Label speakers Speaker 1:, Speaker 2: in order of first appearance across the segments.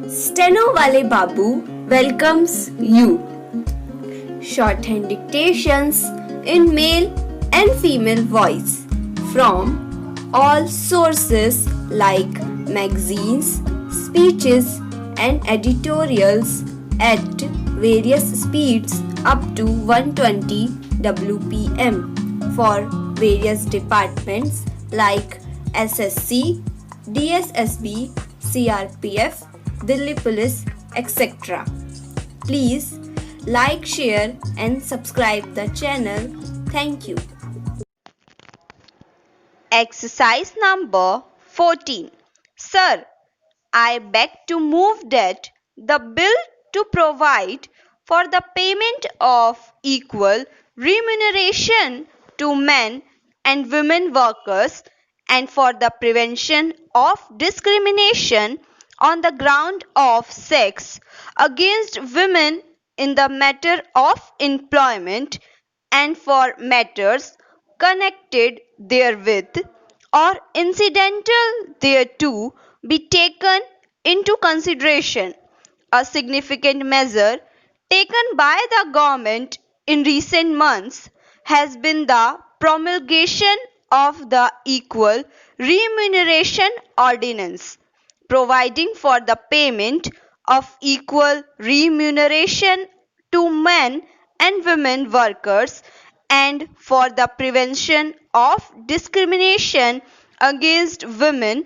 Speaker 1: Stenowalebabu welcomes you. Shorthand dictations in male and female voice from all sources like magazines, speeches, and editorials at various speeds up to 120 WPM for various departments like SSC, DSSSB, CRPF, Delhi Police, etc. Please like, share and subscribe the channel. Thank you.
Speaker 2: Exercise number 14. Sir, I beg to move that the bill to provide for the payment of equal remuneration to men and women workers and for the prevention of discrimination on the ground of sex against women in the matter of employment and for matters connected therewith or incidental thereto be taken into consideration. A significant measure taken by the government in recent months has been the promulgation of the Equal Remuneration Ordinance, providing for the payment of equal remuneration to men and women workers and for the prevention of discrimination against women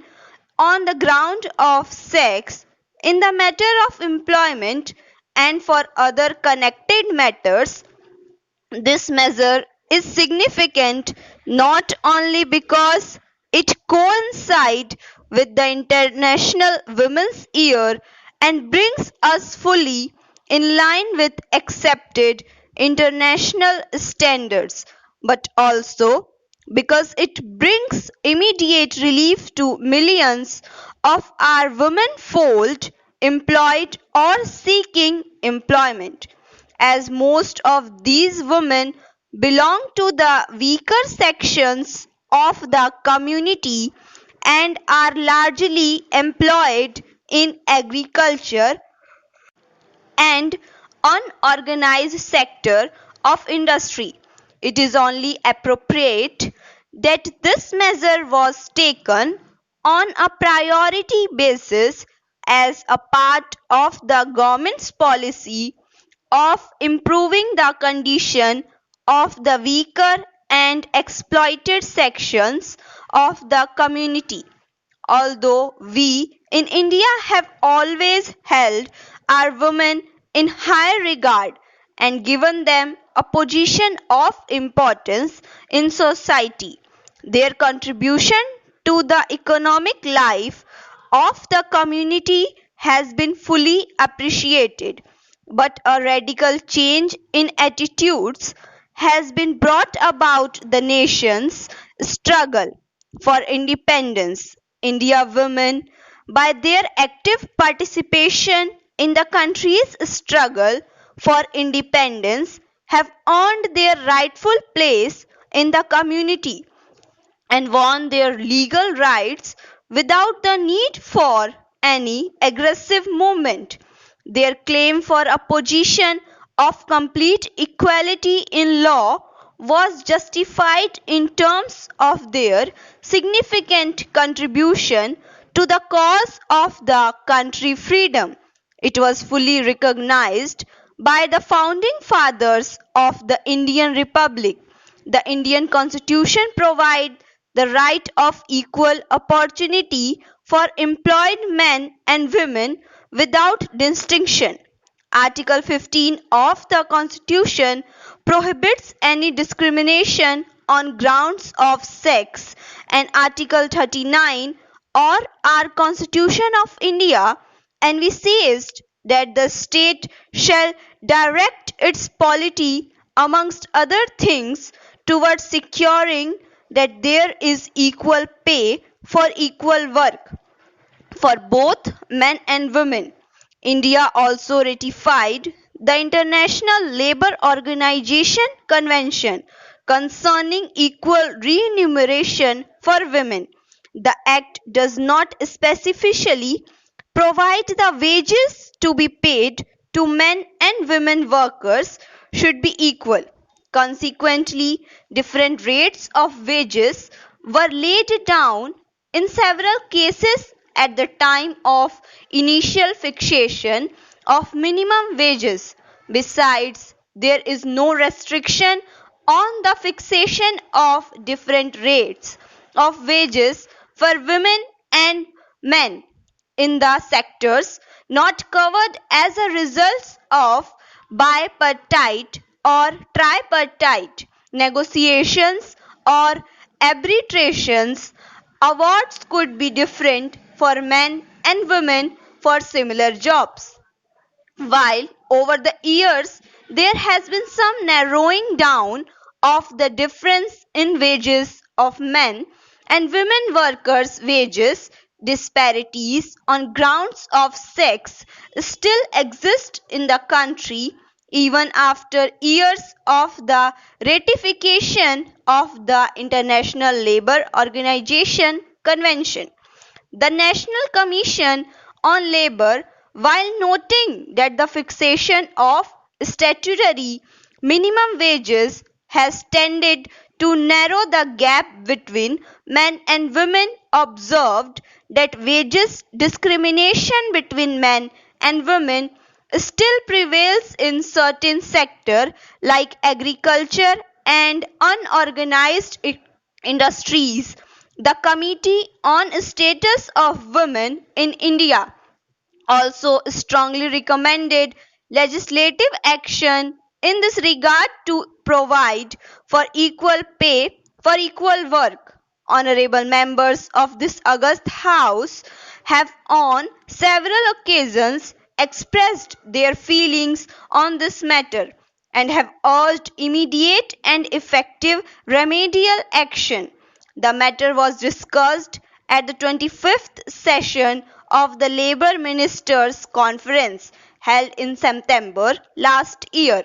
Speaker 2: on the ground of sex in the matter of employment and for other connected matters. This measure is significant not only because it coincides with the International Women's Year and brings us fully in line with accepted international standards, but also because it brings immediate relief to millions of our womenfolk employed or seeking employment, as most of these women belong to the weaker sections of the community and are largely employed in agriculture and unorganized sector of industry. It is only appropriate that this measure was taken on a priority basis as a part of the government's policy of improving the condition of the weaker and exploited sections of the community. Although we in India have always held our women in high regard and given them a position of importance in society, their contribution to the economic life of the community has been fully appreciated. But a radical change in attitudes has been brought about the nation's struggle for independence. India women, by their active participation in the country's struggle for independence, have earned their rightful place in the community and won their legal rights without the need for any aggressive movement. Their claim for a position of complete equality in law was justified in terms of their significant contribution to the cause of the country freedom. It was fully recognized by the founding fathers of the Indian Republic. The Indian Constitution provides the right of equal opportunity for employed men and women without distinction. Article 15 of the Constitution prohibits any discrimination on grounds of sex, and Article 39 of our Constitution of India envisaged that the state shall direct its polity, amongst other things, towards securing that there is equal pay for equal work for both men and women. India also ratified the International Labour Organization Convention concerning equal remuneration for women. The Act does not specifically provide the wages to be paid to men and women workers should be equal. Consequently, different rates of wages were laid down in several cases at the time of initial fixation of minimum wages. Besides, there is no restriction on the fixation of different rates of wages for women and men in the sectors not covered as a result of bipartite or tripartite negotiations or arbitrations. Awards could be different for men and women for similar jobs. While over the years there has been some narrowing down of the difference in wages of men and women workers' wages, disparities on grounds of sex still exist in the country even after years of the ratification of the International Labour Organization Convention. The National Commission on Labour, while noting that the fixation of statutory minimum wages has tended to narrow the gap between men and women, observed that wages discrimination between men and women still prevails in certain sectors like agriculture and unorganized industries. The Committee on Status of Women in India also strongly recommended legislative action in this regard to provide for equal pay for equal work. Honorable members of this august House have on several occasions expressed their feelings on this matter and have urged immediate and effective remedial action. The matter was discussed at the 25th session of the Labour Ministers' Conference held in September last year.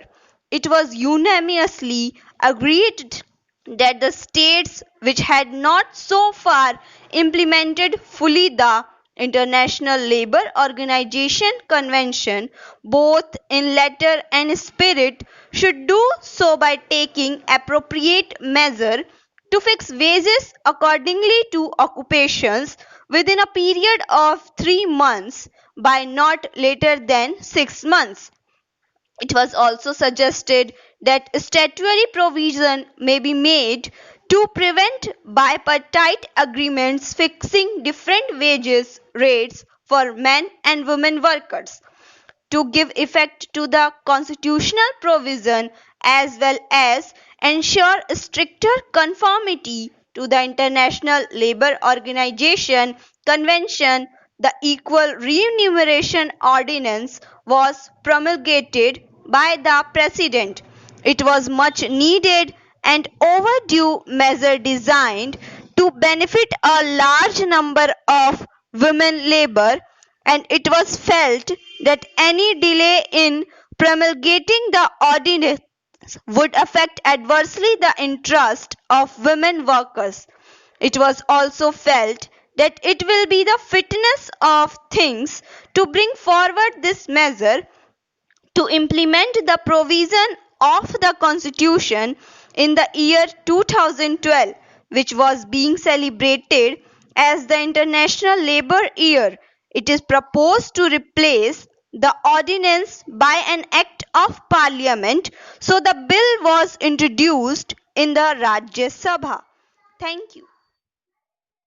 Speaker 2: It was unanimously agreed that the states which had not so far implemented fully the International Labour Organization Convention, both in letter and spirit, should do so by taking appropriate measure to fix wages accordingly to occupations within a period of 3 months by not later than 6 months. It was also suggested that statutory provision may be made to prevent bipartite agreements fixing different wages rates for men and women workers, to give effect to the constitutional provision as well as ensure stricter conformity to the International Labour Organization Convention. The Equal Remuneration Ordinance was promulgated by the President. It was much needed and overdue measure designed to benefit a large number of women labor, and it was felt that any delay in promulgating the ordinance would affect adversely the interest of women workers. It was also felt that it will be the fitness of things to bring forward this measure to implement the provision of the Constitution in the year 2012, which was being celebrated as the International Labour Year. It is proposed to replace the ordinance by an act of Parliament, so the bill was introduced in the Rajya Sabha. Thank you.